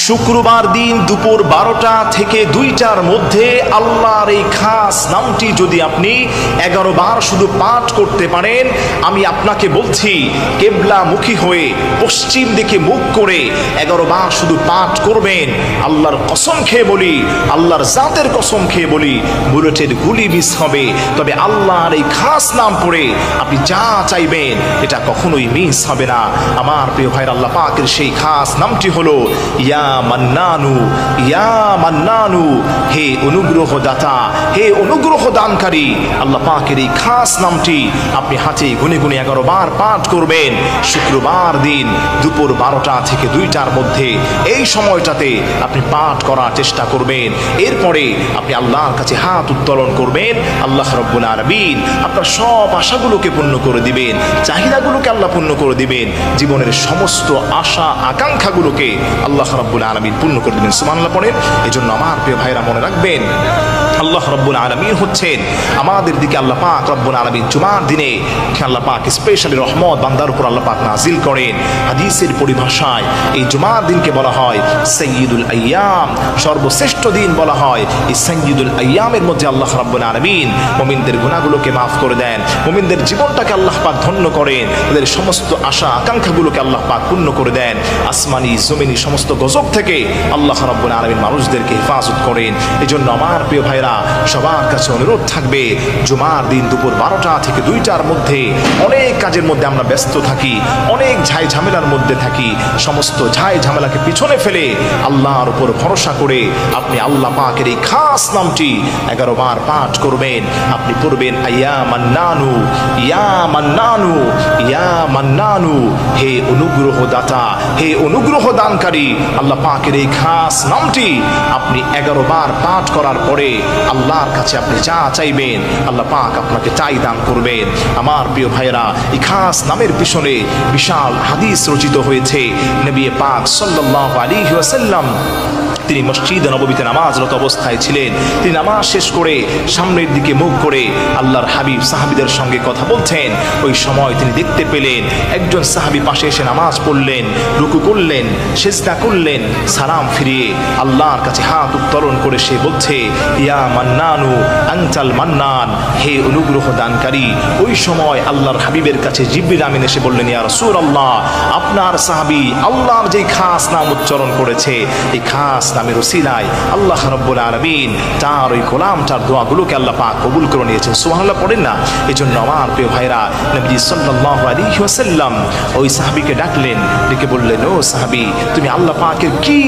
শুক্রবার দিন দুপুর 12টা থেকে 2টার মধ্যে আল্লাহর এই খাস নামটি যদি আপনি 11 বার শুধু পাঠ করতে পারেন, আমি আপনাকে বলছি কেবলামুখী হয়ে পশ্চিম দিকে মুখ করে 11 বার শুধু পাঠ করবেন। আল্লাহর কসম খেয়ে বলি, আল্লাহর জাতের কসম খেয়ে বলি, বুলেটের গুলি মিস হবে, তবে আল্লাহর এই খাস নাম পড়ে আপনি যা চাইবেন এটা কখনোই মিস হবে না। আমার প্রিয় ভাইরা, আল্লাহ পাকের সেই খাস নামটি হলো ইয়া মান্নানু, ইয়া মান্নানু, হে অনুগ্রহ দাতা, হে অনুগ্রহ দানকারী। আল্লাহ পাকের এই খাস নামটি আপনি হাতে গুনে গুনে 11 বার পাঠ করবেন। শুক্রবার দিন দুপুর 12টা থেকে 2টার মধ্যে এই সময়টাতে আপনি পাঠ করার চেষ্টা করবেন। এরপরে আপনি আল্লাহর কাছে হাত উত্তোলন করবেন। আল্লাহ রাব্বুল আলামিন আপনার সব আশাগুলোকে পূর্ণ করে দিবেন, চাহিদাগুলোকে আল্লাহ পূর্ণ করে দিবেন, জীবনের সমস্ত আশা আকাঙ্ক্ষাগুলোকে আল্লাহ রাব্বুল আলামিন পূর্ণ করে দিবেন। সুবহানাল্লাহ পড়েন। এজন্য আমার প্রিয় ভাইরা মনে রাখবেন, আল্লাহ রাব্বুল আলামিন হচ্ছেন আমাদের দিকে আল্লাহ পাক রব্বুল আলামিন জুমার দিনে আল্লাহ পাক স্পেশালি রহমত বান্দার উপর আল্লাহ পাক নাজিল করেন। হাদিসের পরিভাষায় এই জুমার দিনকে বলা হয় সাইয়্যিদুল আইয়াম, সর্বশ্রেষ্ঠ দিন বলা হয়। এই সাইয়্যিদুল আইয়ামের মধ্যে আল্লাহ রাব্বুল আলামিন মুমিনদের গুনাহগুলোকে মাফ করে দেন, মুমিনদের জীবনটাকে আল্লাহ পাক ধন্য করেন, তাদের সমস্ত আশা আকাঙ্ক্ষাগুলোকে আল্লাহ পাক পূর্ণ করে দেন। আসমানি জমিনি সমস্ত গজব থেকে আল্লাহ রাব্বুল আলামিন মানুষদেরকে হেফাজত করেন। এজন্য আমার প্রিয় ভাইরা সবার কাছে অনুরোধ থাকবে, জুমার দিন দুপুর 12টা থেকে 2টার মধ্যে অনেক কাজের মধ্যে আমরা ব্যস্ত থাকি, অনেক ঝাই ঝামেলার মধ্যে থাকি, সমস্ত ঝাই ঝামেলাকে পিছনে ফেলে আল্লাহর উপর ভরসা করে আপনি আল্লাহ পাকের এই খাস নামটি 11 বার পাঠ করবেন। আপনি পড়বেন ইয়া মান্নানু, ইয়া মান্নানু, ইয়া মান্নানু, হে অনুগ্রহ দাতা, হে অনুগ্রহ দানকারী। আল্লাহ পাকের এই খাস নামটি আপনি 11 বার পাঠ করার পরে আল্লাহর কাছে আপনি যা চাইবেন আল্লাহ পাক আপনাকে তাই দান করবেন। আমার প্রিয় ভাইরা, এই খাস নামের পিছনে বিশাল হাদিস রচিত হয়েছে। নবী পাক সাল্লাল্লাহু আলাইহি ওয়াসাল্লাম তিনি মসজিদে নববীতে নামাজরত অবস্থায় ছিলেন। তিনি নামাজ শেষ করে সামনের দিকে মুখ করে আল্লাহর হাবিব সাহাবীদের সঙ্গে কথা বলছেন। ওই সময় তিনি দেখতে পেলেন একজন সাহাবী পাশে এসে নামাজ পড়লেন, রুকু করলেন, সিজদা করলেন, সালাম ফিরিয়ে আল্লাহর কাছে হাত উত্তোলন করে সে বলছে ইয়া মান্নানু আনতাল মান্নান, হে অনুগ্রহ দানকারী। ওই সময় আল্লাহর হাবিবের কাছে জিবরিল আমিন এসে বললেন ইয়া রাসূলুল্লাহ, আপনার সাহাবী আল্লাহর যে খাস নাম উচ্চারণ করেছে, এই খাস নামের ওসিলায় আল্লাহ রাব্বুল আলামিন তার ওই গোলামটার দোয়াগুলোকে আল্লাহ পাক কবুল করে নিয়েছেন। সুবহানাল্লাহ পড়েন না। এজন্য আমার প্রিয় ভাইরা, নবী সাল্লাল্লাহু আলাইহি ওয়াসাল্লাম ওই সাহাবীকে ডাকলেন, ডেকে বললেন ও সাহাবী, তুমি আল্লাহ পাকের কি